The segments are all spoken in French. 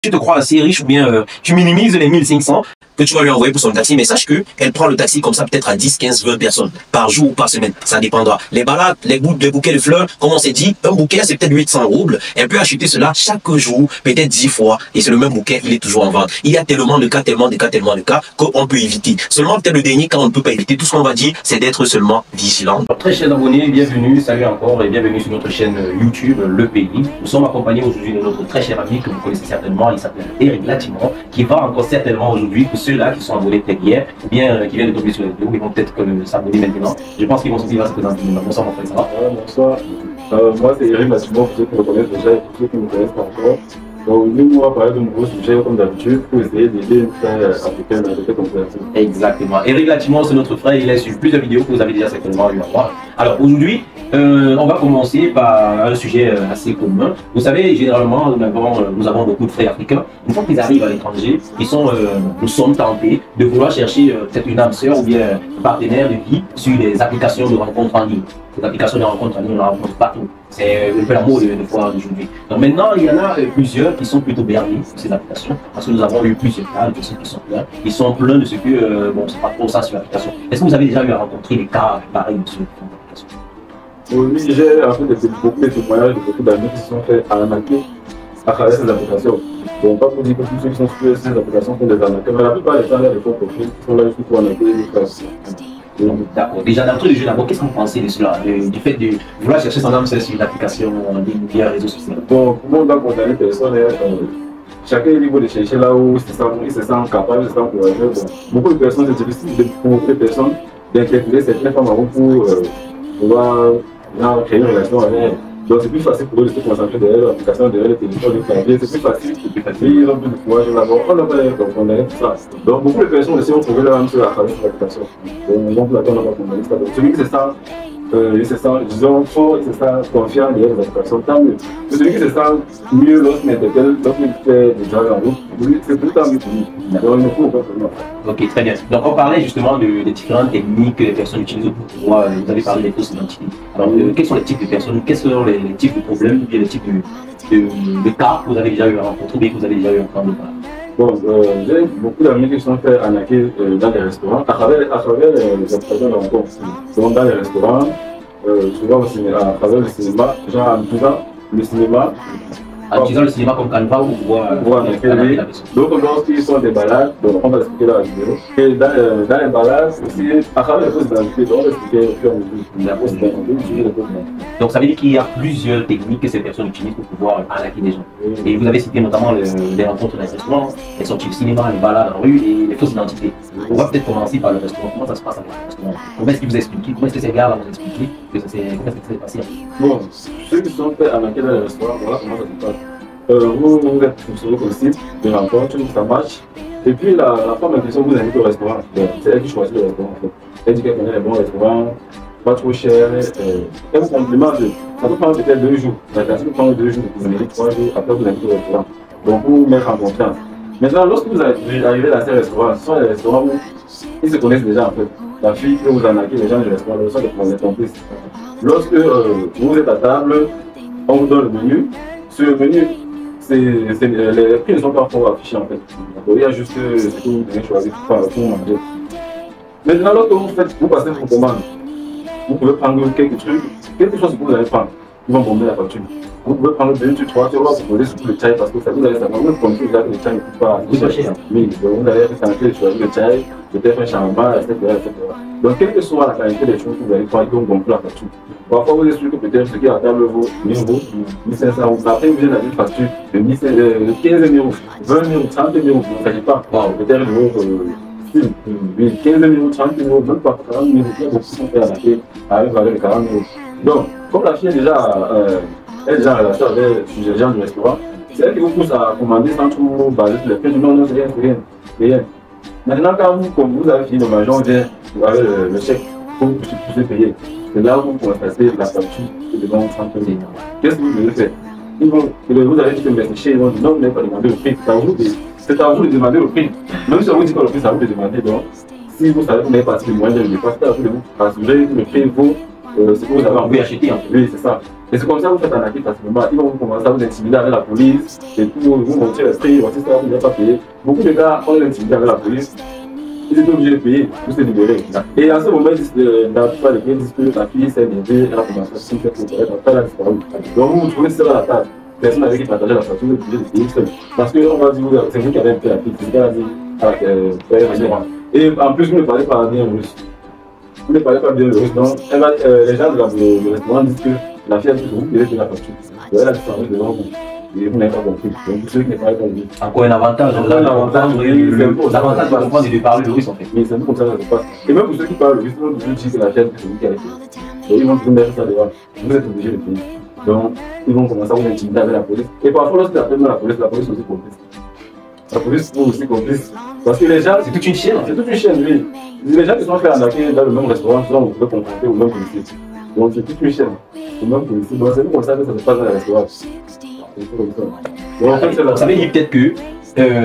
tu te crois assez riche ou bien tu minimises les 1500 que tu vas lui envoyer pour son taxi, mais sache que elle prend le taxi comme ça peut-être à 10, 15, 20 personnes par jour ou par semaine, ça dépendra. Les balades, les bouquets de fleurs, comme on s'est dit, un bouquet c'est peut-être 800 roubles, elle peut acheter cela chaque jour, peut-être 10 fois, et c'est le même bouquet, il est toujours en vente. Il y a tellement de cas qu'on peut éviter. Seulement peut-être le dernier cas on ne peut pas éviter, tout ce qu'on va dire c'est d'être seulement vigilant. Très chers abonnés, bienvenue, salut encore et bienvenue sur notre chaîne YouTube Le Pays. Nous sommes accompagnés aujourd'hui de notre très cher ami que vous connaissez certainement, il s'appelle Eric Latimon, qui va encore certainement aujourd'hui, pour ceux-là qui sont abonnés peut-être hier, ou bien qui viennent de tomber sur la vidéo, ils vont peut-être s'abonner maintenant. Je pense qu'ils vont se présenter. Bonsoir mon frère, ça va? Bonsoir, moi c'est Eric Latimon, pour ceux qui me connaissent déjà et pour ceux qui ne me connaissent pas encore. Donc nous, on va parler de nouveaux sujets comme d'habitude pour essayer d'aider une frère africaine à cette compréhension. Exactement. Eric Latimon, c'est notre frère, il est sur plusieurs vidéos que vous avez déjà certainement eu à voir. Alors aujourd'hui, on va commencer par un sujet assez commun. Vous savez, généralement, nous avons beaucoup de frères africains. Une fois qu'ils arrivent à l'étranger, nous sommes tentés de vouloir chercher peut-être une âme sœur ou bien un partenaire de vie sur les applications de rencontres en ligne. Les applications de rencontres en ligne, on en rencontre partout. C'est un peu la mode de fois d'aujourd'hui. Donc maintenant, il y en a plusieurs qui sont plutôt berniers sur ces applications. Parce que nous avons eu plusieurs cas de personnes qui sont pleins. Ils sont pleins de ce que, bon, c'est pas trop ça sur l'application. Est-ce que vous avez déjà eu à rencontrer des cas pareils sur l'application? Oui, j'ai en fait beaucoup de témoignages de beaucoup d'amis qui se sont fait arnaquer à travers ces applications. Bon, pas pour dire que tous ceux qui sont sur ces applications sont des arnaqueurs, mais la plupart des temps, il y a des faux profils qui sont là juste pour arnaquer les classes. D'accord. Déjà, d'entrée de jeu, d'abord, qu'est-ce que vous pensez de cela, du fait de vouloir chercher son âme sœur sur une application en ligne via les réseaux sociaux? Bon, pour moi, on doit condamner personne. Chacun est libre de chercher là où il se sent capable, il se sent courageux. Bon, beaucoup de personnes, c'est difficile pour les personnes d'interpeller certaines femmes avant pour pouvoir créer une relation avec elles. Donc c'est plus facile pour eux de se concentrer derrière l'application, derrière le téléphone, le clavier, c'est plus facile. Ils ont plus de courage là-bas, on n'a pas condamné tout ça. Donc beaucoup de personnes aussi ont trouvé leur âme sœur à travers cette application. Donc là, on n'a pas condamné ça. Donc celui qui se sent, disons, fort, il se sent confiant derrière les applications, tant mieux. Mais celui qui se sent mieux lorsqu'il interpelle, lorsqu'il fait des jobs en route, c'est plus tant mieux pour lui. Donc il ne faut pas vraiment. Ok, très bien. Donc on parlait justement des différentes techniques que les personnes utilisent pour pouvoir, vous avez parlé des fausses identités. Alors quels sont les types de personnes, quels sont les types de problèmes, ou bien les types de cas que vous avez déjà eu à rencontrer, ou bien que vous avez déjà eu à entendre parler? Bon, j'ai beaucoup d'amis qui sont fait arnaquer dans les restaurants à travers les applications de rencontre. Donc dans les restaurants, souvent au cinéma, à travers le cinéma, genre en utilisant le cinéma. En utilisant le cinéma comme canevas ou pour arnaquer. Donc lorsqu'ils sont des balades, donc on va expliquer dans la vidéo. Et dans les balades, aussi, à travers les fausses identités, on va expliquer au fur et à mesure la fausse identité. Donc ça veut dire qu'il y a plusieurs techniques que ces personnes utilisent pour pouvoir arnaquer des gens. Et vous avez cité notamment les rencontres dans les restaurants, les sorties de cinéma, les balades en rue et les fausses identités. On va peut-être commencer par le restaurant. Comment ça se passe avec le restaurant? Comment est-ce qu'ils vous expliquent? Comment est-ce que ces gars vont vous expliquer comment est-ce que ça s'est passé? Bon, ceux qui sont fait arnaquer dans les restaurants, voilà comment ça se passe. Vous êtes sur le site de rencontre, ça marche. Et puis la femme en question vous invite au restaurant. C'est elle qui choisit le restaurant en fait. Elle dit qu'elle connaît les bons restaurants, pas trop cher. Elle vous complimente. Ça peut prendre peut-être 2 jours. Ça peut prendre 2 jours, vous invitez 3 jours, après vous invitez au restaurant. Donc vous mettre en confiance. Maintenant, lorsque vous arrivez dans ces restaurants, ce sont les restaurants où ils se connaissent déjà en fait. La fille que vous arnaquez, les gens du restaurant, ce sont des complices. Lorsque vous êtes à table, on vous donne le menu. Sur le menu, les prix ne sont pas encore affichés en fait. Il y a juste ce que vous devez choisir pour manger. Maintenant, lorsque vous passez vos commandes, vous pouvez prendre quelques trucs, quelque chose que vous allez prendre. Ils vont bomber la facture. Vous pouvez prendre 2, 3, tu vas vous poser sur le chai parce que ça vous allez savoir, même comme si vous avez le chai ne coûte pas cher. Oui, vous allez tenter de choisir le chai, peut-être un chamba, etc., etc. Donc, quelle que soit la qualité des choses que vous allez prendre, ils vont bomber la facture. Parfois, vous expliquez que peut-être ce qui est à table vaut 1000 euros, 1500 euros. Après, vous venez d'avoir une facture de 15 000 euros, 20 000 euros, 30 000 euros. Il ne s'agit pas. Peut-être oui, 15 000 euros, 30 000 euros, même pas 40 000 euros. Il y a beaucoup qui sont fait arnaquer à une valeur de 40 000 euros. Donc, comme la fille est déjà en relation avec les gens du restaurant, c'est elle qui vous pousse à commander sans trop baser sur les prix. Non, non, c'est rien. Maintenant, quand vous avez fini de manger, on vient avec le chèque pour que vous puissiez payer. C'est là où vous constatez la facture de 30 000 euros. Qu'est-ce que vous devez faire? Vous allez dire que vous chez ils vont dire non, vous n'avez pas demandé le prix. C'est à vous de demander le prix. Même si on vous dit que le prix, c'est à vous de demander. Donc, si vous savez que vous n'avez pas assez de moyens de le dépasser, c'est à vous de vous assurer que le prix vaut ce que vous avez envie d'acheter. Oui, c'est ça. Et c'est comme ça que vous faites arnaquer facilement. Ils vont vous commencer à vous intimider avec la police, et puis vous montrer le prix, voici ça, vous n'avez pas payé. Beaucoup de gars, on les intimidé avec la police, ils étaient obligés de payer pour se libérer. Et à ce moment, dans la plupart des cas, ils disent que la fille s'est levée, elle a commencé à se faire pour elle a disparu. Donc vous vous trouvez seul à la table. Personne avec qui partager la facture, vous êtes obligé de payer seul. Parce qu'on va dire, c'est vous qui avez fait la fille, c'est qu'elle a dit à la restaurant. Et en plus, vous ne parlez pas bien russe. Vous ne parlez pas bien le russe. Donc, les gens du restaurant disent que la fille a dit que vous devez payer la facture. Elle a disparu devant vous. Et vous n'avez pas compris. Donc, ceux qui n'ont pas compris. Encore un avantage. L'avantage de comprendre et de parler le russe en fait. Mais c'est un peu comme ça que ça se passe. Et même pour ceux qui parlent le russe, ils vont toujours dire que la fille a dit que c'est vous qui avez payé. Donc, ils vont vous mettre ça devant. Vous êtes obligé de payer. Donc, ils vont commencer à vous intimider avec la police. Et parfois, lorsqu'ils appellent la police est aussi complice. La police est aussi complice. Parce que les gens, C'est toute une chaîne. c'est toute une chaîne, oui. Les gens qui sont fait arnaquer dans le même restaurant, souvent vous pouvez confronter au même policier. Donc c'est toute une chaîne. Au même policier. Donc c'est comme ça que ça se passe dans les restaurants. C'est comme ça. Donc en fait, c'est Vous savez dire peut-être que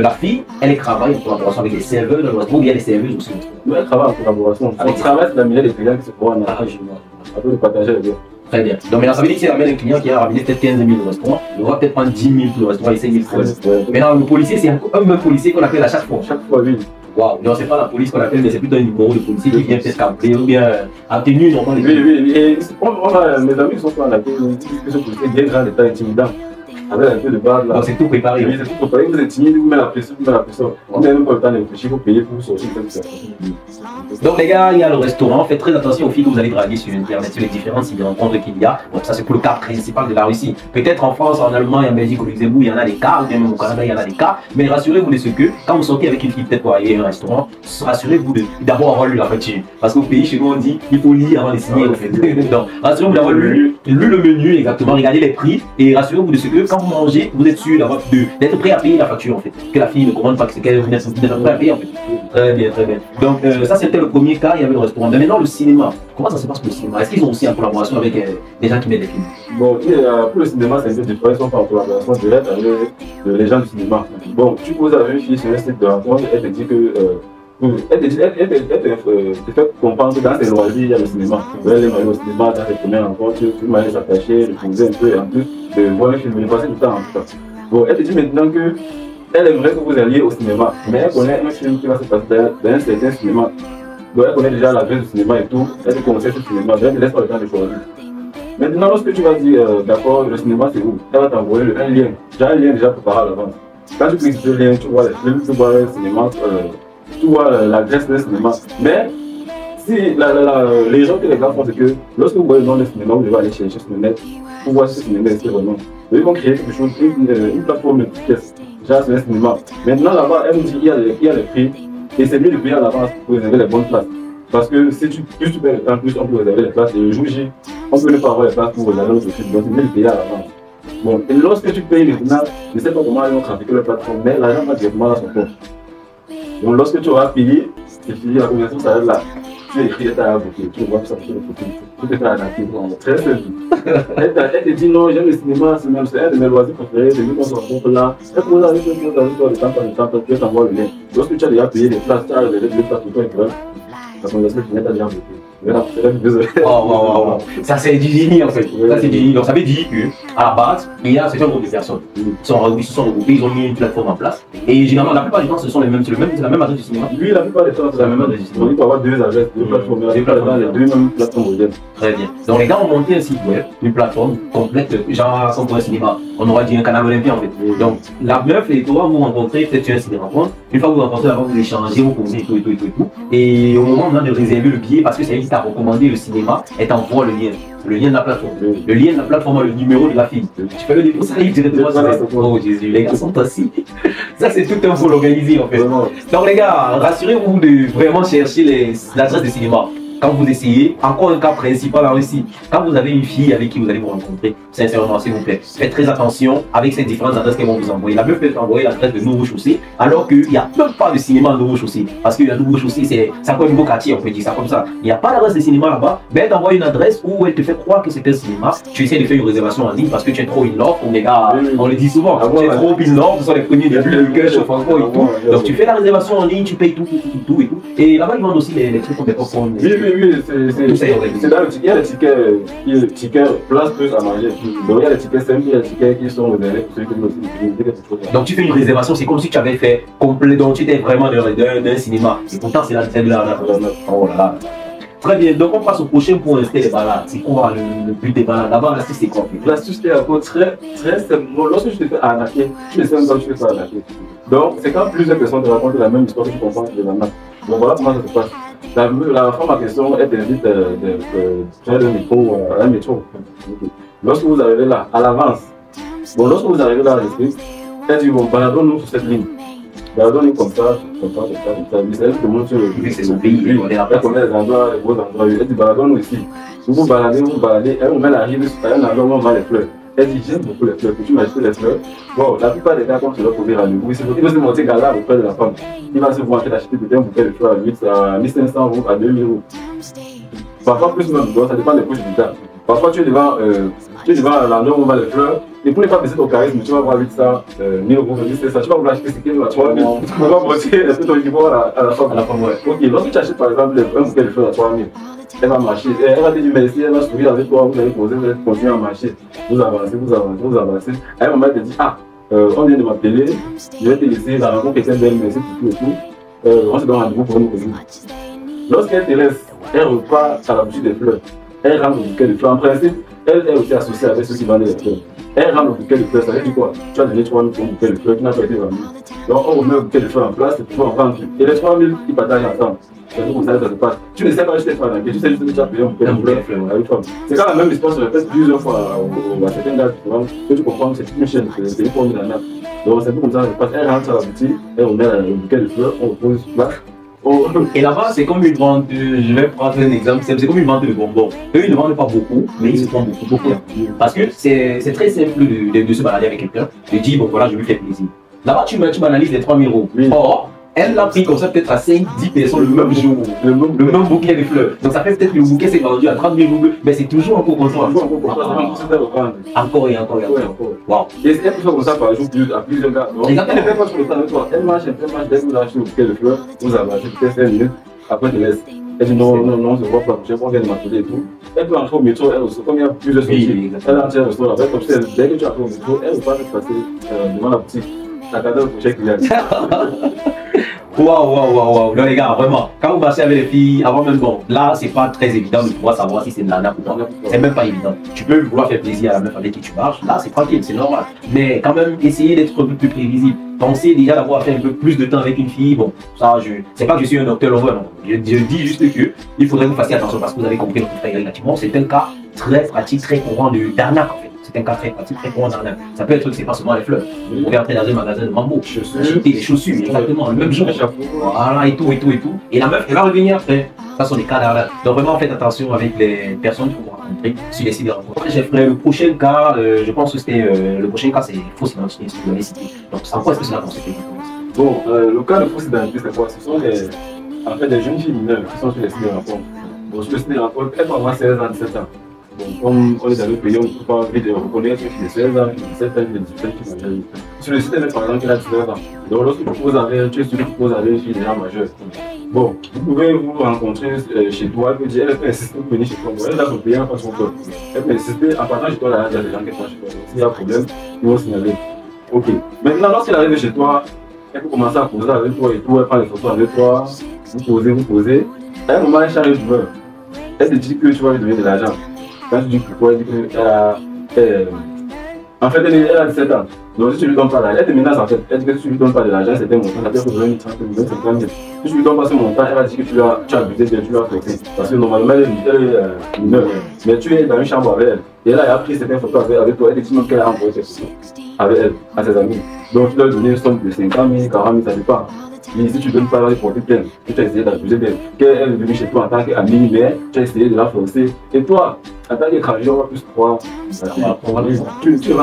la fille, elle travaille en collaboration avec les serveurs dans le restaurant, ou bien les serveuses aussi. Mais elle travaille en collaboration. On travaille sur la milliers de clients qui se font en arrangement. Après de partager les biens. Très bien. Donc maintenant, ça veut dire que si elle amène un client qui a ramené peut-être 15 000 au restaurant, il aura peut-être prendre 10 000 pour le restaurant et 5 000 pour le restaurant. Maintenant, le policier, c'est un même policier qu'on appelle à chaque fois. Chaque fois, oui. Waouh, non, c'est pas la police qu'on appelle, mais c'est plutôt un numéro de policier qui vient peut-être appeler ou bien en tenue normale. Oui, oui. Et on a mes amis qui sont pas arnaqués, ils disent que ce policier est déjà l'état intimidant. Avec un peu de barre là. Donc c'est tout préparé. Oui, c'est tout préparé. Vous êtes timide, vous mettez la pression, vous mettez la pression. Vous n'avez même pas le temps de réfléchir, vous payez pour sortir comme ça. Donc les gars, il y a le restaurant, faites très attention aux filles que vous allez draguer sur Internet, sur les différentes sites de rencontres qu'il y a. Donc ça c'est pour le cas principal de la Russie. Peut-être en France, en Allemagne, en Belgique, au Luxembourg, il y en a des cas, ou même au Canada, il y en a des cas. Mais rassurez-vous de ce que, quand vous sortez avec une fille peut-être pour aller à un restaurant, rassurez-vous d'abord avoir lu la facture. Parce qu'au pays, chez nous, on dit, il faut lire avant de signer. En fait. Donc rassurez-vous d'avoir lu le menu exactement, regardez les prix et rassurez-vous de ce que quand vous mangez, vous êtes sûr d'être prêt à payer la facture en fait. Que la fille ne commande pas, que c'est qu'elle vous n'êtes pas prêt à payer en fait. Très bien, très bien. Donc ça c'était le premier cas, il y avait le restaurant. Mais maintenant le cinéma, comment ça se passe pour le cinéma? Est-ce qu'ils ont aussi en collaboration avec des gens qui mettent des films? Bon, pour le cinéma, c'est un peu différent, ils sont pas en collaboration directe avec les gens du cinéma. Bon, tu poses avec une fille sur un site de rencontre, elle te dit que. Elle te fait comprendre que dans ses loisirs, il y a le cinéma. Elle aime aller au cinéma, dans ses premières rencontres, tu peux aller s'attacher, reposer un peu, et en plus de voir un film, de passer du temps en tout cas. Bon, elle te dit maintenant que elle aimerait que vous alliez au cinéma, mais elle connaît un film qui va se passer dans un certain cinéma. Donc elle connaît déjà l'adresse du cinéma et tout, elle te conseille ce cinéma, donc elle ne laisse pas le temps de choisir. Maintenant, lorsque tu vas dire, d'accord, le cinéma c'est où, elle va t'envoyer un lien. J'ai un lien déjà préparé à l'avance. Quand tu cliques sur le lien, tu vois les films, tu vois le cinéma, tu vois l'adresse du cinéma. Mais si les gens que les gars font, c'est que lorsque vous voyez le nom du cinéma, vous devez aller chercher sur le net pour voir si ce cinéma est vraiment. Donc ils vont créer quelque chose, une plateforme de pièces, déjà sur le cinéma. Maintenant là-bas, elle nous dit qu'il y a les prix et c'est mieux de payer à l'avance pour réserver les bonnes places. Parce que si plus tu payes le temps, plus on peut réserver les places et le jour J, on peut ne pas avoir les places pour réserver notre film. Donc c'est mieux de payer à l'avance. Bon, et lorsque tu payes maintenant, je ne sais pas comment ils vont trafiquer la plateforme, mais l'argent va directement dans son compte. Donc lorsque tu auras payé, c'est fini, la conversation s'arrête là. Tu écris, elle t'a avoqué, tu vois ça sur le côté. Tu te fais arnaquer, très simple. Elle te dit non, j'aime le cinéma, c'est même un de mes loisirs préférés, c'est vu qu'on se rencontre là. Elle pose avec toi de temps, tu t'envoies le lien. Lorsque tu as déjà payé les places, tu as réservé les places pour toi et toi, la conversation finit, tu as déjà avoqué. Wow. Ça c'est du génie en fait. Ça c'est du génie. Donc ça veut dire que à la base, il y a un groupe de personnes qui se sont regroupés, ils ont mis une plateforme en place. Et généralement, la plupart du temps, ce sont les mêmes, c'est la même adresse du cinéma. Lui, la plupart des temps, c'est la même adresse du cinéma. Il peut avoir deux adresses, deux plateformes, les deux mêmes plateformes. Très bien. Donc les gars ont monté un site web, une plateforme complète, genre comme pour un cinéma. On aura dit un canal olympien en fait. Donc la meuf et toi, vous rencontrez, peut-être sur un site de rencontre. Une fois que vous rencontrez, avant vous échangez, vous posez et tout. Et au moment de réserver le billet, parce que c'est elle qui t'a recommandé le cinéma, elle t'envoie le lien de la plateforme. Le lien de la plateforme, le numéro de la fille. Tu fais le dépôt, ça arrive directement sur la. Oh Jésus, les gars sont assis. Ça c'est tout un vol organisé en fait. Donc les gars, rassurez-vous de vraiment chercher l'adresse de cinéma. Quand vous essayez, encore un cas principal en Russie, quand vous avez une fille avec qui vous allez vous rencontrer, sincèrement, s'il vous plaît, faites très attention avec ces différentes adresses qu'elles vont vous envoyer. La meuf peut envoyer l'adresse de Nouveau-Chaussée, alors qu'il n'y a même pas de cinéma à Nouveau-Chaussée. Parce que la Nouveau-Chaussée, c'est encore un nouveau quartier, on peut dire ça comme ça. Il n'y a pas d'adresse de cinéma là-bas, mais elle t'envoie une adresse où elle te fait croire que c'est un cinéma. Tu essaies de faire une réservation en ligne parce que tu es trop in love, les gars, on le dit souvent, tu es trop in love, ce sont les premiers débuts, le cœur chauffe encore et tout. Donc tu fais la réservation en ligne, tu payes tout et tout. Et là-bas, ils vendent aussi les trucs comme des popcorn. oui, c'est dans le ticket. Il y a les tickets place plus à manger. Donc il y a les tickets simples, il y a les tickets qui sont réservés pour ceux qui veulent aussi. Donc tu fais une réservation, c'est comme si tu avais fait complet, donc tu étais vraiment d'un cinéma. Et pourtant c'est la scène là. Oh là là. Très bien, donc on passe au prochain point, c'était les balades. C'est quoi le but des balades? D'abord, l'astuce, c'est quoi? L'astuce, c'est encore très simple. Lorsque tu te fais arnaquer, tu ne sais même pas que tu te fais arnaquer. Donc, c'est quand plusieurs personnes te racontent la même histoire que tu comprends que tu les arnaques. Donc, voilà comment ça se passe. La femme en question, elle t'invite de faire un métro. Lorsque vous arrivez là, à l'avance, lorsque vous arrivez là à l'esprit, elle dit, bon, baladons-nous sur cette ligne. Baladons-nous comme ça. Mais c'est elle qui te montre c'est son pays, elle connaît les endroits, les beaux endroits. Elle dit, baladons-nous ici. Vous baladez, elle vous met la rive sur un endroit où on vend les fleurs. Elle dit, j'aime beaucoup les fleurs, peux-tu m'acheter les fleurs? Bon, la plupart des gars, quand tu leur poses rendez-vous, il va se monter gala auprès de la femme. Il va se voir acheter peut-être un bouquet de fleurs à 1500 €, à 2000 €. Parfois plus même, donc ça dépend des poches du gars. Parfois tu es devant l'endroit où on vend les fleurs, et pour ne pas baisser ton charisme, tu vas voir 800, 1000 €, 1500, tu vas vouloir acheter ce qu'il y a à 3000, tu vas moitié ton niveau à la femme. Ok, lorsque tu achètes par exemple un bouquet de fleurs à 3000, elle va marcher, elle va te dire merci, elle va sourire avec toi, vous allez poser, vous allez continuer à marcher, vous avancez. À un moment, elle te dit, on vient de m'appeler, je vais te laisser la rencontre quelqu'un d'elle, merci pour tout et tout, on se donne rendez-vous pour nous aujourd'hui. Lorsqu'elle te laisse, elle repart à la boutique des fleurs, elle rend le bouquet de fleurs. En principe, elle est aussi associée avec ceux qui vendent les fleurs. Elle rend le bouquet de fleurs, ça veut dire quoi? Tu as donné 3000 pour un bouquet de fleurs qui n'a pas été vendu. Donc on remet le bouquet de fleurs en place et tu vas en vendre. Et les 3000, ils partagent ensemble. C'est comme ça que ça se passe. Tu ne sais pas acheter fleurs, tu sais juste que tu as payé un bouquet de fleurs à une femme. C'est quand la même histoire se répète plusieurs fois à certains gars que tu comprends que c'est une chaîne, c'est une forme de la nappe. Donc c'est comme ça que ça se passe. Elle rentre à la boutique, elle remet le bouquet de fleurs, on repose là. Et là-bas, c'est comme une vente, je vais prendre un exemple, c'est comme une vente de bonbons. Eux, ils ne vendent pas beaucoup, mais ils se font beaucoup. Parce que c'est très simple de se balader avec quelqu'un, de dire, bon voilà, je lui fais plaisir. Là-bas, tu banalises les 3000 €. Oui. Or, elle l'a pris comme ça peut-être à 5-10 personnes le même jour, le même bouquet de fleurs. Donc ça fait peut-être que le bouquet s'est vendu à 30 000 €, mais c'est toujours encore comme ça. Encore et encore. Wow. Et elle peut faire comme ça par jour à plusieurs gars. Elle ne fait pas sur le temps avec toi. Elle marche, dès que vous achetez le bouquet de fleurs, vous avancez peut-être 5 minutes, après elle te laisse. Elle dit non, on se voit pas, je pense qu'elle est m'appeler et tout. Elle peut entrer au métro, elle aussi, comme il y a plusieurs sorties. Elle entre au restaurant avec, comme ça, dès que tu entres au métro, elle ne va pas te passer devant la boutique. La cadre pour chaque client. Waouh. Non, les gars, vraiment, quand vous passez avec les filles, avant même, bon, là, c'est pas très évident de pouvoir savoir si c'est de l'arnaque ou pas. C'est même pas évident. Tu peux vouloir faire plaisir à la meuf avec qui tu marches, là, c'est tranquille, c'est normal. Mais quand même, essayer d'être un peu plus prévisible. Pensez déjà d'avoir fait un peu plus de temps avec une fille. Bon, ça, c'est pas que je suis un docteur lover, non. Je dis juste que il faudrait que vous fassiez attention parce que vous avez compris notre frère relativement. C'est un cas très pratique, très courant d'arnaque en fait. C'est un cas très pratique, très courant d'arnaque. Ça peut être que c'est pas seulement les fleurs. Vous pouvez entrer dans un magasin de mambo, acheter des chaussures, exactement, le même jour. Voilà, et tout. Et la meuf, elle va revenir après. Ça sont des cas d'arnaque. Donc vraiment, faites attention avec les personnes que vous rencontrez sur les sites de rencontres. Je ferai le prochain cas, je pense que c'était le prochain cas, c'est fausse identité, ce que vous avez cité. Donc, en quoi est-ce que cela consiste? Bon, le cas de fausse identité, c'est quoi? Ce sont en fait des jeunes filles mineures qui sont sur les sites de rencontres. Bon, sur les sites de rencontres, elles peuvent avoir 16 ans, 17 ans. Bon, comme on est dans le pays, on ne peut pas envie de reconnaître une fille de 16 ans, 17 ans, 18 ans qui sont majeures. Sur le site, par exemple, il a 19 ans. Donc, lorsque tu poses avec, tu es sûr que tu poses avec une fille déjà majeure. Bon, vous pouvez vous rencontrer chez toi, elle peut dire, elle peut insister pour venir chez toi. Elle a son client, pas son corps. Elle peut insister, en partant chez toi, là, il y a des gens qui sont chez toi. S'il y a un problème, ils vont signaler. Ok. Maintenant, lorsqu'elle arrive chez toi, elle peut commencer à poser avec toi et tout, elle prend les photos avec toi, vous posez. À un moment, elle change d'humeur. Elle te dit que tu vas lui donner de l'argent. Quand tu dis pourquoi, elle dit que en fait, elle a 17 ans. Donc si tu lui donnes pas l'argent, elle te menace en fait. Elle dit que si tu lui donnes pas de l'argent, c'est un montant. Ça peut être 20 000, 30 000, 50 000. Si tu lui donnes pas ce montant, elle va dire que tu as abusé d'elle, tu l'as forcé. Parce que normalement, elle est mineure. Mais tu es dans une chambre avec elle. Et elle a pris certaines photos avec toi. Elle dit même qu'elle a envoyé ses photos avec elle, à ses amis. Donc tu dois donner une somme de 50 000, 40 000, ça dépend. Et si tu ne donnes pas la porter plainte, tu as essayé d'abuser d'elle. Qu'elle est venue chez toi en tant qu'amie, mais tu as essayé de la forcer. Et toi, en tant qu'étranger, on va plus croire. Tu ne vas pas prouver. Tu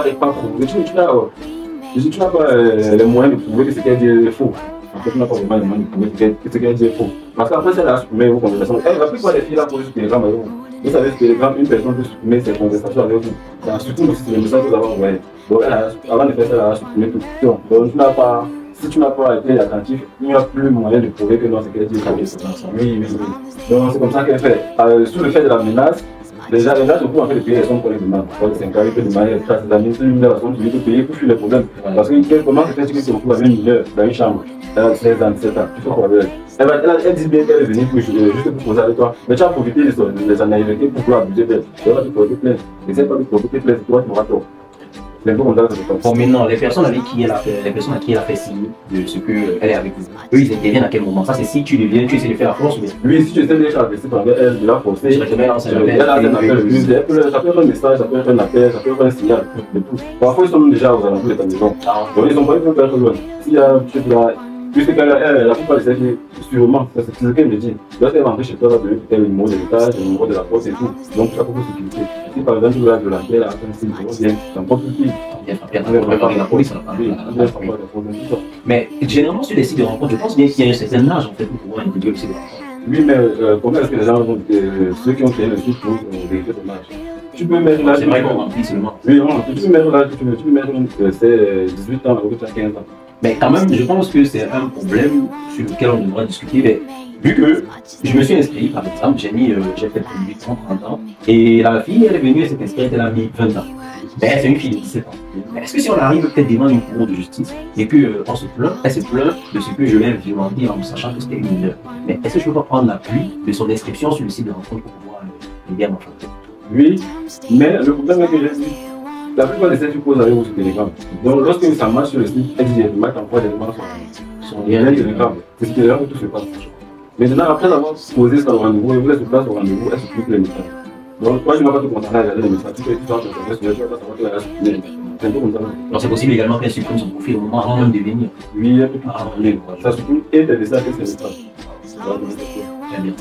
n'as pas les moyens de prouver que ce qu'elle dit est faux. En fait, tu n'as pas vraiment les moyens de prouver que ce qu'elle dit est faux. Parce qu'après, c'est la supprimer vos conversations. Elle va plus voir les filles là pour juste Telegram avec vous. Vous savez, sur Telegram, une personne peut supprimer ses conversations avec vous. Surtout si c'est le message que vous avez envoyé. Donc, avant de faire ça, elle a supprimé tout. Donc, tu n'as pas si tu n'as pas été attentif, il n'y a plus moyen de prouver que non, c'est qu'elle dit. Oui, oui, oui. Donc c'est comme ça qu'elle fait. Sous le fait de la menace, déjà, je peux en fait de payer les sommes pour les demandes. Donc c'est un cas, il peut demander à ses amis, c'est une de la somme, tu peux payer pour fuir les problèmes. Parce que comment c'est fait que tu te retrouves avec une mineure dans une chambre, elle a 16 ans, 17 ans, tu fais quoi avec elle? Elle dit bien qu'elle est venue juste pour causer avec toi. Mais tu as profité de sa naïveté pour pouvoir abuser d'elle. Tu vas te porter plainte. Essaye pas de porter plainte, toi tu auras tort. C'est un peu comme ça que ça se passe. Bon, maintenant, les personnes avec qui elle a fait signe de ce qu'elle est avec vous, eux, ils interviennent à quel moment? Ça, c'est si tu deviens, tu essaies de faire la force, mais. Oui, si tu essaies d'être agressif avec elle, de la forcer, elle a un appel, ça peut être un message, ça peut être un appel, ça peut être un signal, de tout. Parfois, ils sont déjà aux alentours de ta maison. Donc, ils sont pas une personne loin. S'il y a un truc là, puisque la plupart des services, sûrement, c'est ce qu'elle me dit. Lorsqu'elle rentre chez toi, elle va donner peut-être le numéro de l'étage, le numéro de la porte et tout. Donc, tu as beaucoup de sécurité. Si par exemple, tu vas de l'enquête, elle a fait un signe, c'est encore plus petit. Mais généralement, sur les sites de rencontre, je pense bien qu'il y a un certain âge en fait pour pouvoir individuer le site de rencontre. Oui, mais comment est-ce que les gens, ceux qui ont créé le site pour vérifier ton âge? Tu peux mettre là. C'est vrai qu'on remplit seulement. Oui, tu peux mettre là, tu peux mettre c'est 18 ans, ou tu as 15 ans. Mais quand même, je pense que c'est un problème sur lequel on devrait discuter. Mais vu que je me suis inscrit, par exemple, j'ai peut-être 18 ans, 30 ans, et la fille, elle est venue, elle s'est inscrite, elle a mis 20 ans. Mais c'est une fille de 17 ans. Est-ce que si on arrive peut-être devant une cour de justice et qu'on se plaint, elle se plaint de ce que je l'ai violenté en sachant que c'était une mineure. Mais est-ce que je peux pas prendre l'appui de son inscription sur le site de rencontre pour pouvoir aider à mon frère? Oui, mais le problème est que j'ai dit, la plupart des sites posent avec vous sur Telegram. Donc lorsque ça marche sur le site, elle dit directement qu'envoie des demandes sur lien Telegram. C'est sur Telegram que tout se passe. Maintenant, après avoir posé son rendez-vous, et vous êtes sur place au rendez-vous, elle s'occupe les messages. Donc, toi, je ne vas pas te concerner à regarder les messages. Tu fais tout ça, tu vas sur le tu vas savoir que la reste. C'est un peu comme ça. Donc, c'est possible également qu'elle supprime son profil au moment avant même de venir. Oui, elle peut tout arranger. Ça supprime et tes messages et ses messages. Très bien.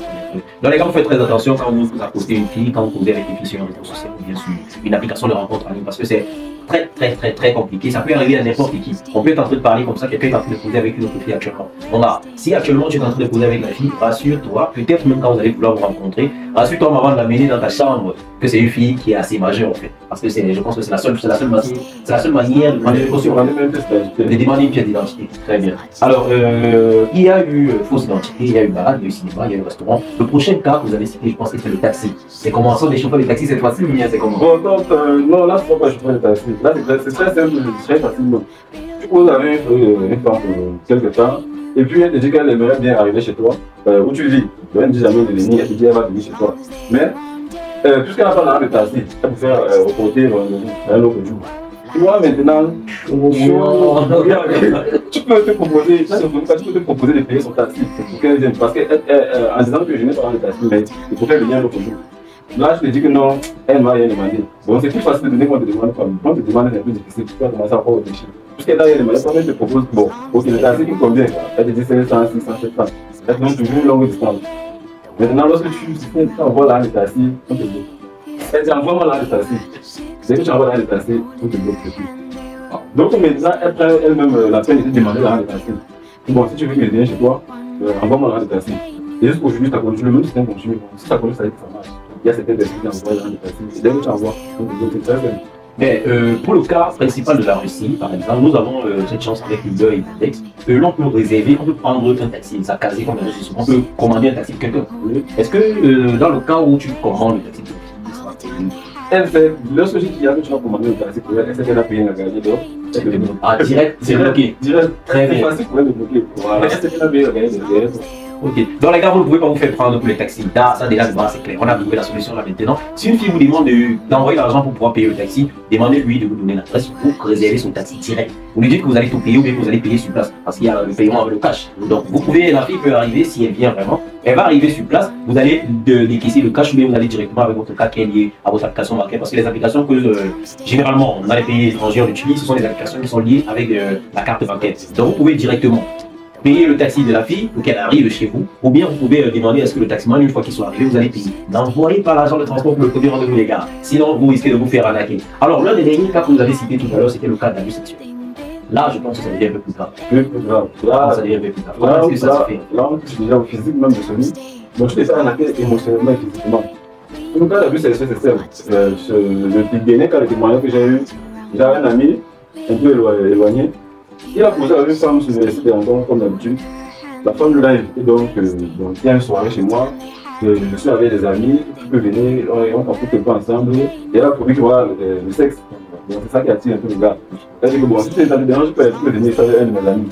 Donc les gars, vous faites très attention quand vous accostez une fille, quand vous posez avec une fille sur un réseau social ou bien sur une application de rencontre en ligne, parce que c'est très compliqué. Ça peut arriver à n'importe qui. On peut être en train de parler comme ça, quelqu'un est en train de poser avec une autre fille actuellement. Donc là, si actuellement tu es en train de poser avec la fille, rassure-toi, peut-être même quand vous allez vouloir vous rencontrer, rassure-toi avant de l'amener dans ta chambre que c'est une fille qui est assez majeure en fait. Parce que je pense que c'est la seule manière de demander une pièce d'identité. Très bien. Alors, il y a eu fausse identité, il y a eu balade, il y a eu cinéma, il y a eu restaurant. Le prochain cas que vous avez cité, je pense que c'est le taxi. C'est comment ça, les chauffeurs de taxi cette fois-ci, c'est comment? Bon, donc, non, là, c'est pas chauffeur de taxi. Là, c'est très simple, très facilement. Tu poses avec une femme pour quelque temps, et puis elle te dit qu'elle aimerait bien arriver chez toi, où tu vis. Elle ne dit jamais de venir, elle te dit qu'elle va venir chez toi. Mais, puisqu'elle n'a pas l'argent de taxi, elle peut faire reporter un autre jour. Tu vois, maintenant, tu peux te proposer, de payer son taxi pour qu'elle vienne. Parce qu'en disant que je n'ai pas l'argent de taxi, mais il faut faire venir un autre jour. Là, je te dis que non, elle m'a rien demandé. Bon, c'est plus facile de donner quand on te demande pas. Quand on te demande, c'est un peu difficile. Tu vas commencer à pas réfléchir. Puisqu'elle n'a rien demandé, quand elle te propose, bon, ok, le taxi qui convient, elle te dit 500, 600, 700. Elle te donne toujours une longue distance. Maintenant, lorsque tu envoies l'argent de taxi, on te bloque. Elle dit envoie-moi l'argent de taxi. Dès que tu envoies l'argent de taxi, on te bloque. Donc maintenant, elle prend elle-même la peine de te demander l'argent de taxi. Bon, si tu veux qu'elle vienne chez toi, envoie-moi l'argent de taxi. Et jusqu'aujourd'hui, ça continue, le même système continue. Si ça continue, ça veut dire que ça marche. Il y a certaines personnes qui envoient l'argent de taxi. Dès que tu envoies, on te bloque. C'est très bien. Mais pour le cas principal de la Russie, par exemple, nous avons cette chance avec Uber et Yandex. L'on peut réserver, on peut prendre un taxi, ça casier comme on peut commander un taxi de quelqu'un. Est-ce que dans le cas où tu commandes le taxi de quelqu'un, elle fait, lorsque je dis qu'il y a que tu vas commander un taxi pour elle, elle sait qu'elle a payé un gagné d'or. Ah, direct, c'est bloqué. Direct, très bien. C'est facile pour elle de bloquer. Voilà. Elle sait qu'elle a payé un gagné d'or. Ok, donc les gars, vous ne pouvez pas vous faire prendre pour les taxis. Là, ça déjà, c'est clair. On a trouvé la solution là maintenant. Si une fille vous demande d'envoyer l'argent pour pouvoir payer le taxi, demandez-lui de vous donner l'adresse pour réserver son taxi direct. Vous lui dites que vous allez tout payer ou bien que vous allez payer sur place. Parce qu'il y a le paiement avec le cash. Donc, vous pouvez, la fille peut arriver si elle vient vraiment. Elle va arriver sur place, vous allez décaisser le cash ou bien vous allez directement avec votre carte qui est liée à votre application bancaire. Parce que les applications que généralement dans les pays étrangers on utilise, ce sont les applications qui sont liées avec la carte bancaire. Donc, vous pouvez directement payer le taxi de la fille pour qu'elle arrive chez vous, ou bien vous pouvez demander à ce que le taximan, une fois qu'il soit arrivé, vous allez payer. N'envoyez pas l'argent de transport pour le premier rendez-vous, les gars, sinon vous risquez de vous faire arnaquer. Alors, l'un des derniers cas que vous avez cité tout à l'heure, c'était le cas d'abus sexuel. Là, je pense que ça devient un peu plus grave. Plus grave. Là, ça devient un peu plus grave. Comment est-ce que ça se fait? Là, on touche déjà au physique même de celui. Donc, tu t'es fait arnaquer émotionnellement et physiquement. Pour le cas d'abus sexuel, c'est simple. Le dernier cas de témoignage que j'ai eu, j'avais un ami un peu éloigné. Il a posé avec une femme sur le site comme d'habitude. La femme lui a invité donc il y a une soirée chez moi. Je suis avec des amis, tu peux venir, on papoute un peu ensemble. Et elle a promis que voilà, le sexe, c'est ça qui attire un peu le gars. Elle dit que bon, si ça te dérange, tu peux venir faire un de mes amis.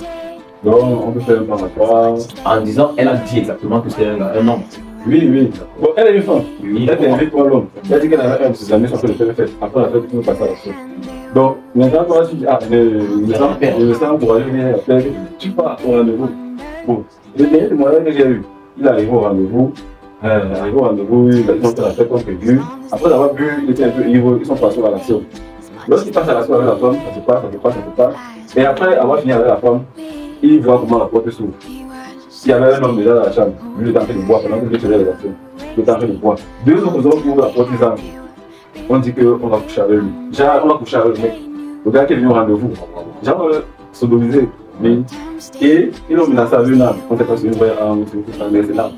Donc on peut faire un plan à trois. En disant, elle a dit exactement que c'était un homme. Oui, oui. Bon, elle est une femme. Oui. Elle t'invite pour l'homme. Elle a dit qu'elle avait un de ses amis, ça peut le faire fête. Après la fête, tu peux passer à la fête. Donc, maintenant, toi, tu dis, ah, le sang pour aller venir après, tu pars au rendez-vous. Bon, le dernier témoignage que j'ai eu, il arrive au rendez-vous. Ils ont fait la fête comme prévu. Après avoir bu, il était un peu ivre, ils sont passés à l'action. Lorsqu'ils passent à l'action avec la femme, ça se passe. Et après avoir fini avec la femme, ils voient comment la porte s'ouvre. Il y avait un homme déjà dans la chambre, lui il était en train de boire pendant que je faisais les actions. Il était en train de boire. Deux autres hommes qui ouvrent la porte, ils entrent. On dit qu'on va coucher avec lui. Déjà, on va coucher avec le mec. Le gars qui est venu au rendez-vous. Déjà, on va sodomiser. Et ils l'ont menacé avec une arme. On ne sait pas si c'est une vraie arme ou si c'est une arme.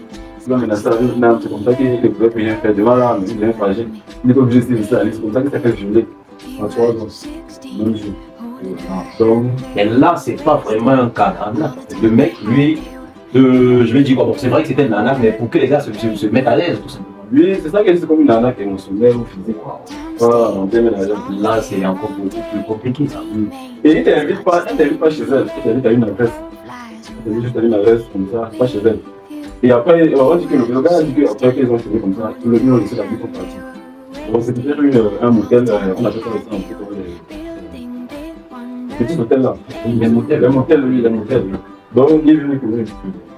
Ils l'ont menacé avec une arme. C'est comme ça qu'il ne pouvait plus rien faire. Devant l'arme, il est fragile. Il n'est pas obligé de se laisser aller. C'est comme ça qu'il s'est fait violer. En 3 ans. Même jour. Donc, et là, c'est pas vraiment un cas d'arnaque. Le mec, lui, je vais dire quoi, bon, c'est vrai que c'était une arnaque, mais pour que les gars se mettent à l'aise, tout simplement. Oui, c'est ça qu'elle dit, c'est comme une arnaque émotionnelle ou physique. Voilà, en termes d'argent. Là, c'est encore beaucoup plus compliqué, ça. Et il ne t'invite pas chez elle, il t'invite à une adresse. Il t'invite juste à une adresse comme ça, pas chez elle. Et après, on dit que le gars a dit qu'après qu'ils ont fini comme ça, ils ont laissé la vie pour partir. Donc c'est peut-être un motel, on appelle ça aussi un peu petit hôtel là. Les motels. Le motel, oui, le motel. Donc il est venu que lui.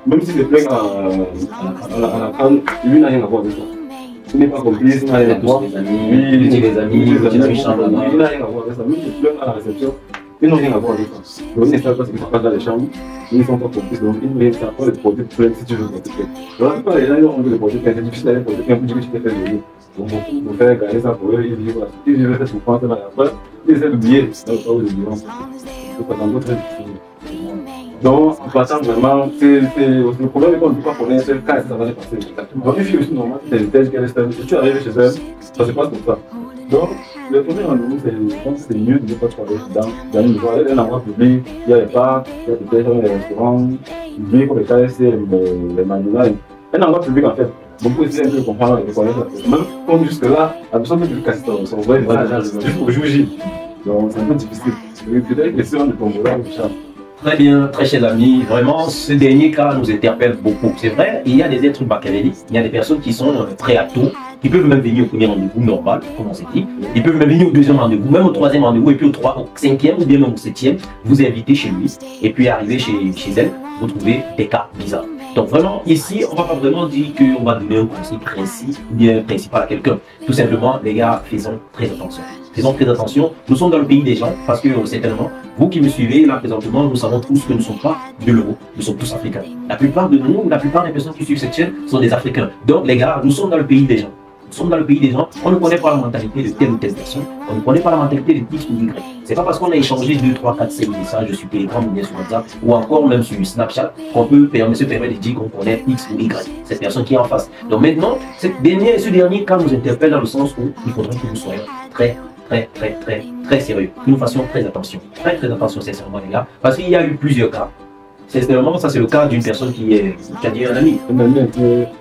Même si c'est plein à la canne, lui n'a rien à voir avec ça. Il n'est pas complice, il n'a rien à voir. Les amis, les amis, il n'a rien à voir avec ça. Même si c'est plein à la réception, ils n'ont rien à voir avec ça. Donc ils ne savent pas ce qui se passe dans les chambres, ils ne sont pas complices, donc ils ne savent pas les produits plaints si tu veux porter plainte. Donc la plupart des gens, ils ont envie de porter plainte, c'est difficile d'aller porter plainte pour dire que tu t'es fait violer. Donc beaucoup pour faire gagner ça pour eux, ils vivent cette souffrance là, après, ils essaient d'oublier là où ils vivent. C'est pas tant très difficile. Donc, en passant vraiment, le problème est qu'on ne peut pas connaître quand ça va se passer. Donc, une fille aussi normale, c'est une thèse qu'elle est stable. Si tu arrives chez elle, ça se passe comme ça. Donc, le premier rendez-vous, c'est mieux de ne pas travailler dans une voie. Il y a un endroit public, il y a les parcs, il y a peut-être les restaurants, bien comme les KFC, les McDonald's. Un endroit public en fait. Beaucoup essaient de comprendre et de connaître la personne. Même comme jusque-là, la personne peut te casser son vrai visage juste pour jouer. Donc, c'est un peu difficile. Peut-être que si on ne tombe là, on change. Très bien, très chers amis, vraiment ce dernier cas nous interpelle beaucoup. C'est vrai, il y a des êtres machiavéliques, il y a des personnes qui sont prêts à tout, qui peuvent même venir au premier rendez-vous normal, comme on s'est dit, ils peuvent même venir au deuxième rendez-vous, même au troisième rendez-vous, et puis au cinquième ou bien même au septième, vous invitez chez lui, et puis arriver chez elle, vous trouvez des cas bizarres. Donc vraiment, ici, on ne va pas vraiment dire qu'on va donner un conseil précis ou bien principal à quelqu'un. Tout simplement, les gars, faisons très attention. Faisons très attention. Nous sommes dans le pays des gens, parce que certainement, vous qui me suivez là présentement, nous savons tous que nous ne sommes pas de l'euro, nous sommes tous africains. La plupart de nous, la plupart des personnes qui suivent cette chaîne sont des Africains. Donc les gars, nous sommes dans le pays des gens. Nous sommes dans le pays des gens, on ne connaît pas la mentalité de telle ou telle personne, on ne connaît pas la mentalité de X ou Y. C'est pas parce qu'on a échangé 2, 3, 4, 5 messages sur Telegram ou bien sur WhatsApp ou encore même sur Snapchat qu'on peut se permettre de dire qu'on connaît X ou Y, cette personne qui est en face. Donc maintenant, ce dernier cas nous interpelle dans le sens où il faudrait que nous soyons très sérieux, que nous fassions très attention, sincèrement les gars, parce qu'il y a eu plusieurs cas. Sincèrement, ça c'est le cas d'une personne qui a dit un ami.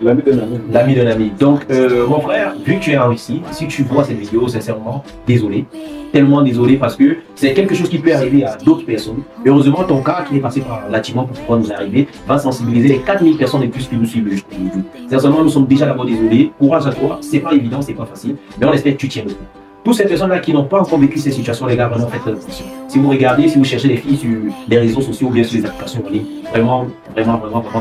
L'ami d'un ami. L'ami d'un ami. Donc, mon frère, vu que tu es en Russie, si tu vois cette vidéo, sincèrement, désolé. Tellement désolé parce que c'est quelque chose qui peut arriver à d'autres personnes. Heureusement, ton cas qui est passé par Latimo pour pouvoir nous arriver va sensibiliser les 4000 personnes et plus qui nous suivent aujourd'hui. Sincèrement, nous sommes déjà d'abord désolés. Courage à toi. C'est pas évident, c'est pas facile. Mais on espère que tu tiens le coup. Toutes ces personnes-là qui n'ont pas encore vécu ces situations, les gars, vraiment faites attention. Si vous regardez, si vous cherchez des filles sur les réseaux sociaux ou bien sur les applications en ligne, vraiment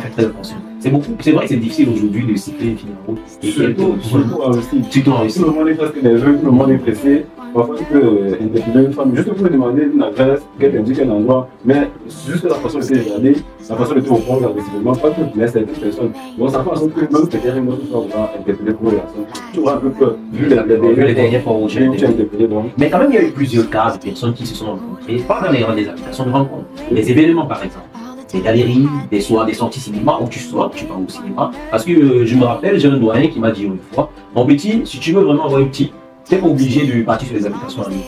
faites très attention. C'est vrai que c'est difficile aujourd'hui de cycler une fille en route. Surtout en Russie. Surtout en Russie. Tout le monde est presque nerveux, tout le monde est pressé. Parfois, tu peux interpeller une femme juste pour lui demander une adresse, qu'elle t'indique un endroit, mais juste la façon de te regarder, la façon de te répondre agressivement, pas que tu laisses cette personne. Donc, ça fait en sorte que même tes derniers mots, tu vas interpeller pour les relations. Tu auras un peu peur, vu les dernières fois où tu as interpellé. Mais quand même, il y a eu plusieurs cas de personnes qui se sont rencontrées, pas dans les applications de rencontre, les événements par exemple. Des galeries, des sorties cinéma, où tu sors, tu vas au cinéma. Parce que je me rappelle, j'ai un doyen qui m'a dit une fois, mon petit, si tu veux vraiment avoir une petite, tu n'es pas obligé de partir sur les applications en ligne.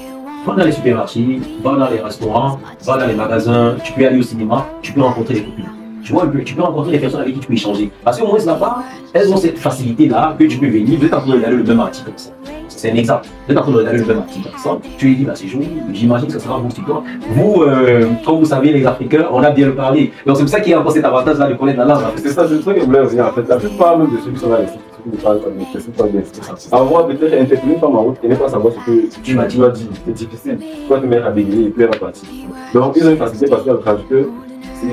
Va dans les supermarchés, va dans les restaurants, va dans les magasins, tu peux aller au cinéma, tu peux rencontrer des copines. Tu vois un peu, tu peux rencontrer des personnes avec qui tu peux échanger. Parce qu'au moins là-bas, elles ont cette facilité-là que tu peux venir, vous êtes en train de regarder le même article comme ça. C'est un exemple. Vous êtes en train de regarder le même article ensemble, tu lui dis, bah c'est joli, j'imagine que ça sera bon petit peu. Vous, comme vous savez, les Africains, on a bien parlé. Donc c'est pour ça qu'il y a encore cet avantage-là de connaître la langue. C'est ça, c'est le truc que je voulais dire en fait. La plupart même de ceux qui sont là ici, ceux qui ne parlent pas bien, ne pas bien. Avoir peut-être interpellé par ma route et ne pas savoir ce que tu m'as dit, c'est difficile. Tu vas te mettre à bégayer et puis elle va partir. Donc ils ont une facilité parce que le traducteur,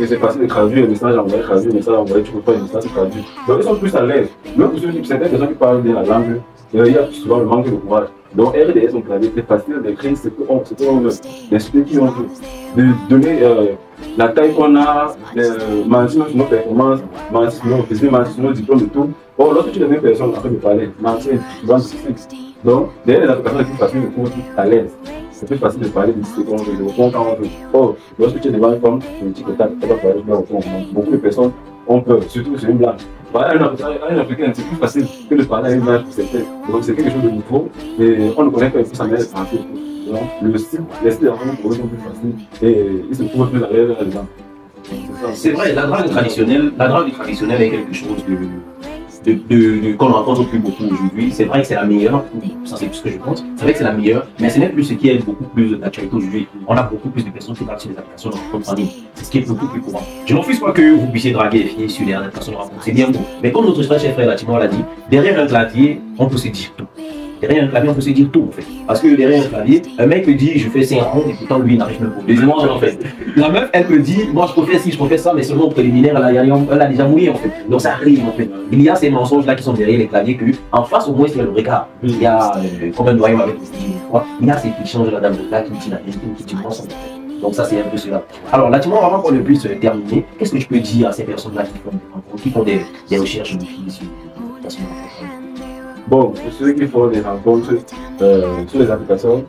c'est facile de traduire le message envoyé, traduire le message envoyé, tu peux pas le message traduit. Donc ils sont plus à l'aise. Même pour certaines personnes qui parlent bien la langue, il y a souvent le manque de courage. Donc RDS, on clavier, c'est facile d'écrire ce qu'on veut, d'expliquer qui on veut, de donner la taille qu'on a, mentir sur nos performances, mentir sur nos résultats, mentir sur nos diplômes et tout. Or, lorsque tu deviens une personne en train de parler, mentir, tu vas difficile. Donc, derrière les applications, c'est plus facile de trouver à l'aise. C'est plus facile de parler de ce qu'on veut, de répondre quand on veut. Or, lorsque tu es devant une femme, politique et tac, tu vas parler de répondre. Beaucoup de personnes ont peur, surtout sur une blague. Parler à un Africain, c'est plus facile que de parler à une blague pour certains. Donc, c'est quelque chose de nouveau et on ne connaît pas et puis ça m'aide à penser. Donc, le style, les styles pour eux sont plus faciles et ils se trouvent plus à l'aise là-dedans. C'est vrai, la drague traditionnelle est quelque chose qu'on rencontre plus beaucoup aujourd'hui. C'est vrai que c'est la meilleure, ça c'est ce que je pense, c'est vrai que c'est la meilleure, mais ce n'est plus ce qui est beaucoup plus d'actualité aujourd'hui. On a beaucoup plus de personnes qui parlent sur les applications de rencontre en ligne. C'est ce qui est beaucoup plus courant. Je ne refuse pas que vous puissiez draguer les filles sur les applications de rencontre, c'est bien beau. Mais comme notre cher frère Latimo l'a dit, derrière un clavier, on peut se dire tout. Derrière un clavier, on peut se dire tout en fait. Parce que derrière un clavier, un mec peut dire je fais 5 rondes et pourtant lui il n'arrive même pas. Deuxièmement, en fait, la meuf elle peut dire moi je préfère ci, je préfère ça, mais seulement au préliminaire elle a déjà mouillé en fait. Donc ça arrive en fait. Il y a ces mensonges là qui sont derrière les claviers que en face au moins il y a le regard. Il y a comme un doyen m'avait dit une fois, il y a ces clichés de la dame là qui dit la vérité, qui dit mensonge. Donc ça c'est un peu cela. Alors Latimo, avant qu'on ne puisse terminer, qu'est-ce que tu peux dire à ces personnes là qui font des recherches de filles sur bon, pour ceux qui font des rencontres sur les applications,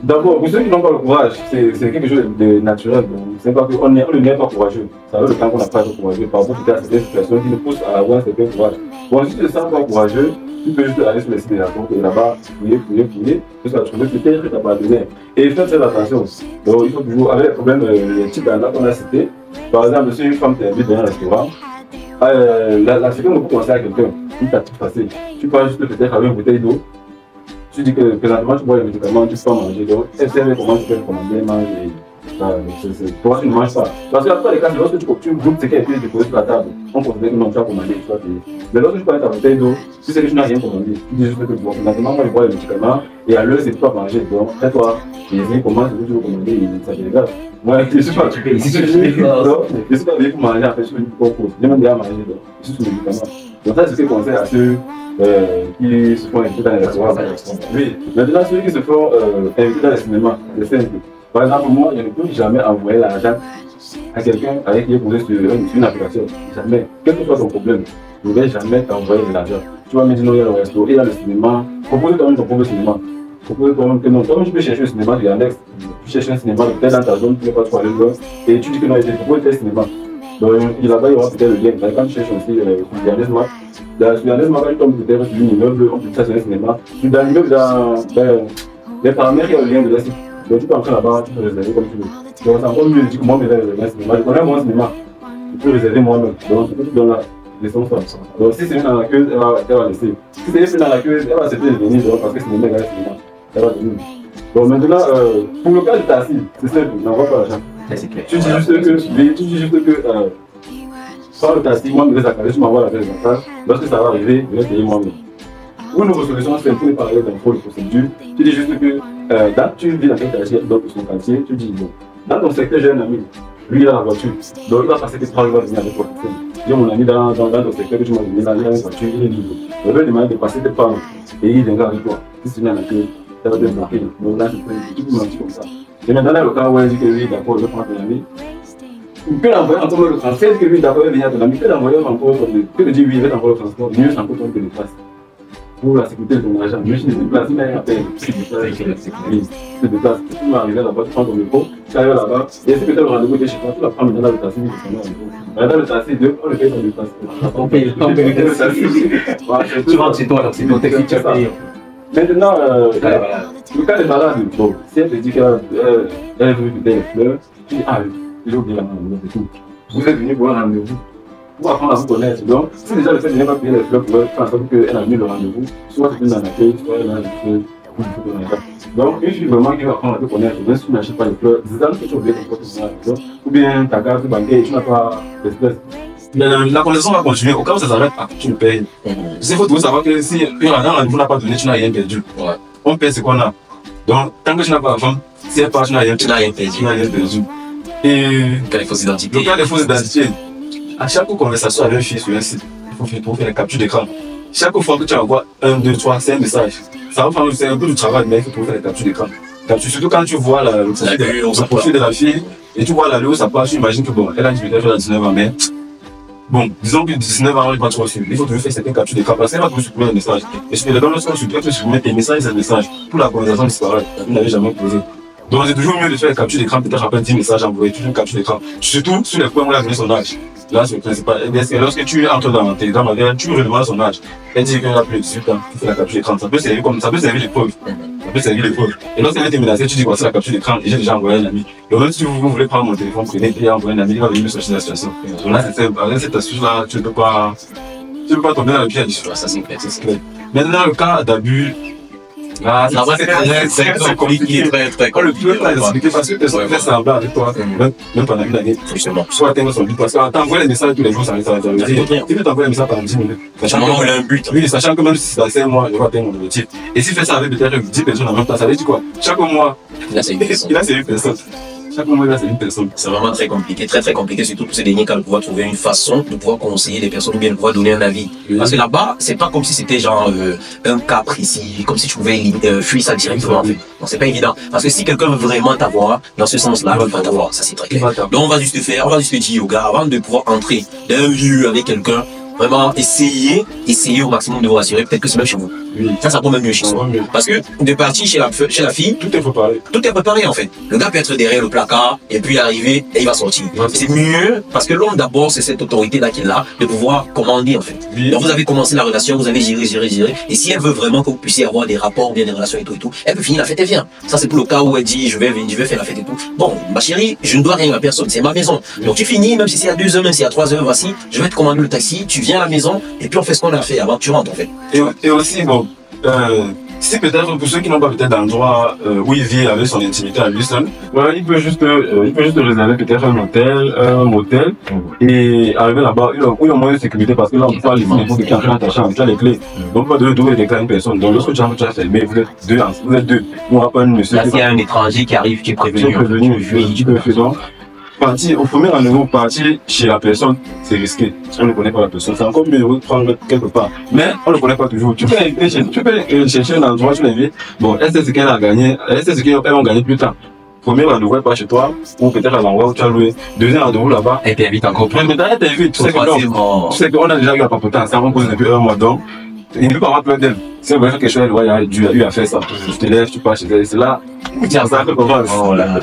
d'abord, pour ceux qui n'ont pas le courage, c'est quelque chose de naturel. C'est pas qu'on ne n'est pas courageux. Ça veut le temps qu'on n'a pas été courageux par rapport à certaines situations qui nous poussent à avoir un certain courage. Bon, si tu ne te sens pas courageux, tu peux juste aller sur les sites de rencontres et là-bas, fouiller, jusqu'à trouver peut-être que tu n'as pas donné. Et faites très attention. Donc, il faut toujours, avec les problèmes, les types d'arnaques qu'on a cités, par exemple, si une femme t'invite dans un restaurant, la seconde où vous commencez à quelqu'un, une tactique facile. Tu peux juste peut-être avec une bouteille d'eau. Tu dis que présentement tu bois les médicaments, tu peux pas manger. Donc, elle sait comment tu peux commander, manger. Toi, tu ne manges pas. Parce que dans tous les cas, lorsque tu goûtes ce qui a été déposé sur la table, on considère que non, tu as commandé, tu vas payer. Mais lorsque tu prends ta bouteille d'eau, tu sais que tu n'as rien commandé. Tu dis juste que bon, présentement, moi je bois les médicaments et à l'heure, c'est pas manger. Donc, fais-toi plaisir, comment ce que tu veux commander et ça te regarde. Moi, je suis pas occupé. Je suis pas venu pour manger, en fait, je suis venu pour qu'on cause. J'ai même déjà mangé, donc je suis sous les médicaments. Donc, ça, c'est ce que je conseille à ceux qui se font inviter dans les restaurants. Oui, maintenant, ceux qui se font inviter dans les cinémas, c'est simple. Par exemple, moi, je ne peux jamais envoyer l'argent à quelqu'un avec qui est posé sur une application. Jamais. Quel que soit ton problème, je ne vais jamais t'envoyer de l'argent. Tu vas me dire non, il y a le resto, il y a le cinéma. Propose toi-même ton propre cinéma. Propose toi-même que non. Toi-même, tu peux chercher un cinéma sur Yandex. Tu cherches un cinéma peut-être dans ta zone, tu ne peux pas trop aller loin. Et tu dis que non, il te propose tel cinéma. Donc là-bas, il y aura peut-être le lien. Quand tu cherches aussi sur Yandex Map, sur Yandex Map, quand tu tombes peut-être sur un immeuble, on peut faire sur un cinéma. Dans l'immeuble, dans les paramètres, il y a le lien de la site. Donc tu peux entrer là-bas, tu peux réserver comme tu veux. Donc c'est encore mieux de dire que moi je vais réserver un cinéma. Je connais mon cinéma. Je peux réserver moi-même. Donc tu peux tout donner les sons ça. Donc si c'est une dans la queue, elle va laisser. Si c'est une dans la queue, elle va accepter de venir parce que c'est une méga cinéma. Elle va venir. Donc maintenant, pour le cas de taxi, c'est simple, n'envoie pas l'argent. Tu dis juste que par le taxi, moi je vais accaler, tu m'envoies la carte de la. Lorsque ça va arriver, je vais payer moi-même. Une autre solution, c'est pour parler d'infos de procédure. Tu dis juste que tu vis dans quel quartier, dans son quartier, tu dis bon. Dans ton secteur, j'ai un ami, lui il a la voiture. Donc il va passer que 3 jours, il va venir avec toi. J'ai mon ami dans ton secteur que tu m'as donné, il a une voiture, il est libre. Je vais demander de passer tes parents et il viendra avec toi. Si tu viens avec lui, ça va te bloquer. Donc là, tu peux mentir comme ça. Et maintenant, dans le cas où il dit que oui, d'accord, je prends ton ami. Tu peux l'envoyer encore le transport, que lui, d'accord, il vient de l'ami, tu peux l'envoyer encore, que dire oui, il va t'envoyer le transport, mieux c'est encore que les traces. Pour la sécurité de ton argent. Je suis déplacé, mais après, tu te déplaces. Tu vas arriver là-bas, tu prends ton métro, tu arrives là-bas, et si tu as le rendez-vous de chez toi, tu vas prendre maintenant le taxi, maintenant le taxi, on le paye dans le taxi. On paye le taxi. Tu rentres chez toi, donc c'est ton taxi, tu as payé. Maintenant, le cas des malades, bon, si elle te dit qu'elle veut des fleurs, tu dis, ah, j'ai oublié la main, c'est tout. Vous êtes venu pour un rendez-vous, pour apprendre à vous connaître. Donc, si déjà le fait de ne pas payer les fleurs pour elle, faire en sorte qu'elle annule le rendez-vous, soit c'est une accueil, soit elle a des fleurs. Donc, une fille vraiment qui va apprendre à te connaître, même si tu n'achètes pas les fleurs, disant que tu oublies ton fleurs, ou bien ta carte bancaire, tu n'as pas d'espèce. La connaissance va continuer. Au cas où ça s'arrête, tu le payes. Il faut toujours savoir que si un rendez-vous n'a pas donné, tu n'as rien perdu. Ouais. On paye ce qu'on a. Donc, tant que tu n'as pas d'argent, si elle part, tu n'as rien perdu. Et cas des fausses identités. le cas des fausses identités, à chaque conversation avec une fille sur un site, il faut faire la capture d'écran. Chaque fois que tu envoies 1, 2, 3, 5 messages, ça va prendre un peu de travail, mais il faut faire la capture d'écran. Surtout quand tu vois le profil de la fille et tu vois la où ça passe, tu imagines que bon, elle a 18 ans, elle a 19 ans, mais bon, disons que 19 ans, elle n'est pas trop sûre. Il faut toujours faire certaines captures d'écran parce qu'elle va toujours supprimer un message. Et si tu le donnes lorsqu'on supprime, tu supprimes tes messages et tes messages. Pour la conversation disparaît. Vous n'avez jamais posé. Donc c'est toujours mieux de faire la capture d'écran, peut-être après 10 messages envoyés, toujours une capture d'écran. Surtout sur les points où elle a donné son âge. Là, c'est le principal. Et lorsque tu entres dans Telegram, tu lui demandes son âge. Elle dit qu'elle a plus de 18 ans, tu fais la capture d'écran. Ça peut servir de preuve. Et lorsqu'elle est menacée, tu dis voici la capture d'écran et j'ai déjà envoyé un ami. Et même si vous voulez prendre mon téléphone, prenez et envoyer un ami, il va venir me chercher la situation. Donc là, avec cette astuce-là, tu ne peux pas tomber dans le piège. Ça, c'est clair. Maintenant, le cas d'abus, là, c'est très compliqué, très compliqué. Le plus expliquer parce que personne ne fait semblant avec toi, même pendant une année. Justement. Soit atteindre son but, parce que t'envoies les messages tous les jours, ça va dire. Si tu t'envoies les messages pendant 10 minutes, Il a un but. oui, sachant que même si c'est dans 5 mois, il va atteindre mon objectif. Et s'il fait ça avec peut-être 10 personnes en même temps, ça veut dire quoi? Chaque mois, Là, c'est une personne. il a ses 8 personnes. Chaque mois, il a ses 8 personnes. C'est vraiment très compliqué, très compliqué, surtout pour ces derniers cas de pouvoir trouver une façon de pouvoir conseiller les personnes ou bien de pouvoir donner un avis. Parce que là-bas, c'est pas comme si c'était genre un cas précis, comme si tu pouvais fuir ça directement en fait. Non, c'est pas évident. Parce que si quelqu'un veut vraiment t'avoir, dans ce sens-là, il va t'avoir, ça c'est très clair. Donc on va juste dire au gars, avant de pouvoir entrer dans un lieu avec quelqu'un, vraiment essayer au maximum de vous rassurer, peut-être que c'est même chez vous. Oui. Ça prend même mieux chez soi. Parce que de partir chez la fille, Tout est préparé. tout est préparé en fait. Le gars peut être derrière le placard et puis arriver et il va sortir. Ouais. C'est mieux parce que l'homme d'abord c'est cette autorité là qu'il a de pouvoir commander en fait. Oui. Donc vous avez commencé la relation, vous avez géré. Et si elle veut vraiment que vous puissiez avoir des rapports ou bien des relations et tout, elle peut finir la fête, elle vient. Ça c'est pour le cas où elle dit je vais faire la fête et tout. Bon, ma chérie, je ne dois rien à personne, c'est ma maison. Donc tu finis, même si c'est à 2 heures, même si c'est à 3 heures, voici, je vais te commander le taxi, tu viens à la maison et puis on fait ce qu'on a fait avant que tu rentres en fait. Et aussi, bon, si peut-être pour ceux qui n'ont pas peut-être d'endroit où il vit avec son intimité à lui seul, voilà, il peut juste réserver peut-être un hôtel, un motel et arriver là-bas où il y a moins de sécurité parce que là on peut laisser n'importe qui entrer dans ta chambre, tu as les clés. Donc pas de trouver les clés à une personne. Donc lorsque tu as fermé, vous êtes deux. On va pas un monsieur. Là, s'il y a un étranger qui arrive, tu es prévenu. Tu peux faire donc. Partir, au premier rendez-vous, partir chez la personne, c'est risqué. Si on ne connaît pas la personne, c'est encore mieux de prendre quelque part. Mais on ne le connaît pas toujours. Tu peux chercher un endroit, tu l'invites. Bon, elle sait ce qu'elle a gagné, elle sait ce qu'elles vont gagner plus tard. Premier rendez-vous, elle part chez toi, ou peut-être à l'endroit où tu as loué. Deuxième rendez-vous là-bas. Elle t'invite encore plus. Maintenant, elle t'invite. Tu sais qu'on a déjà eu la papotance, ça, on pose depuis 1 mois donc. Il ne peut pas avoir plein d'elle. Si on veut faire quelque chose, il a eu à faire ça. Tu te lèves, tu pars chez elle, c'est là. Tiens, ça, que commence. Oh là là.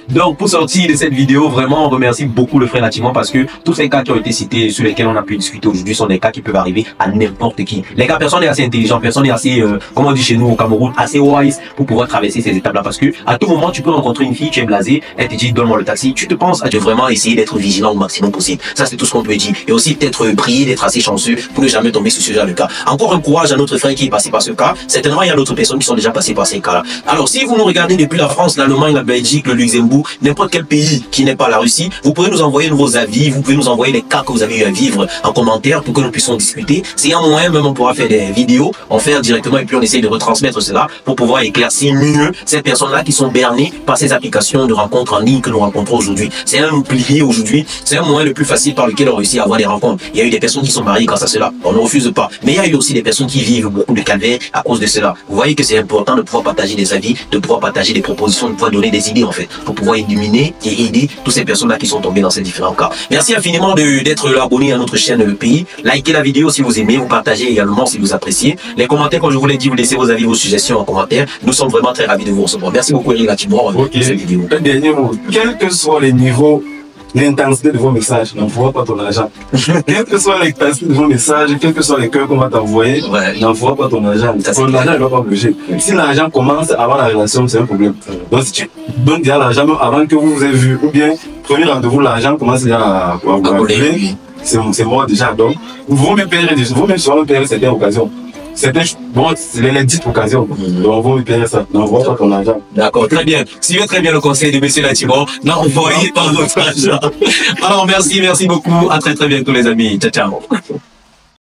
Donc, pour sortir de cette vidéo, vraiment, on remercie beaucoup le frère Latiman parce que tous ces cas qui ont été cités, sur lesquels on a pu discuter aujourd'hui, sont des cas qui peuvent arriver à n'importe qui. Les gars, personne n'est assez intelligent, personne n'est assez, comme on dit chez nous au Cameroun, assez wise pour pouvoir traverser ces étapes-là parce que à tout moment, tu peux rencontrer une fille, tu es blasé, elle te dit, donne-moi le taxi, tu te penses à vraiment essayer d'être vigilant au maximum possible. Ça, c'est tout ce qu'on peut dire. Et aussi, peut-être prier, d'être assez chanceux pour ne jamais tomber sur ce genre de cas. Encore un courage à notre frère qui est passé par ce cas. Certainement, il y a d'autres personnes qui sont déjà passées par ces cas-là. Alors, si vous nous regardez depuis la France, l'Allemagne, la Belgique, le Luxembourg, n'importe quel pays qui n'est pas la Russie, vous pouvez nous envoyer vos avis, vous pouvez nous envoyer les cas que vous avez eu à vivre en commentaire pour que nous puissions discuter. S'il y a moyen, même on pourra faire des vidéos, en faire directement et puis on essaye de retransmettre cela pour pouvoir éclaircir mieux ces personnes-là qui sont bernées par ces applications de rencontres en ligne que nous rencontrons aujourd'hui. C'est un pilier aujourd'hui, c'est un moyen le plus facile par lequel on réussit à avoir des rencontres. Il y a eu des personnes qui sont mariées grâce à cela, on ne refuse pas. Mais il y a eu aussi des personnes qui vivent beaucoup de calvaire à cause de cela. Vous voyez que c'est important de pouvoir partager des avis, de pouvoir partager des propositions, de pouvoir donner des idées en fait, pour pouvoir illuminer et aider toutes ces personnes-là qui sont tombées dans ces différents cas. Merci infiniment d'être abonné à notre chaîne Le Pays. Likez la vidéo si vous aimez, vous partagez également si vous appréciez. Les commentaires, comme je vous l'ai dit, vous laissez vos avis, vos suggestions en commentaire. Nous sommes vraiment très ravis de vous recevoir. Merci beaucoup Eric Latiman pour cette vidéo. Un dernier mot. Quels que soient les niveaux l'intensité de vos messages, n'envoie pas ton argent. Quelle que soit l'intensité de vos messages, quels que soient les cœurs qu'on va t'envoyer, n'envoie pas ton argent. Ton argent ne va pas bouger. Si l'argent commence avant la relation, c'est un problème. Donc si tu donnes déjà l'argent avant que vous vous ayez vu, ou bien premier rendez-vous, l'argent commence déjà à couler, c'est mort déjà. Donc, vous même paierez certaines occasions. Bon, c'est les dites occasions. Donc, vous me paierez ça. N'envoie pas ton argent. D'accord, très bien. Suivez très bien le conseil de M. Latibor. N'envoyez pas votre argent. Alors, merci beaucoup. À très bientôt, les amis. Ciao, ciao.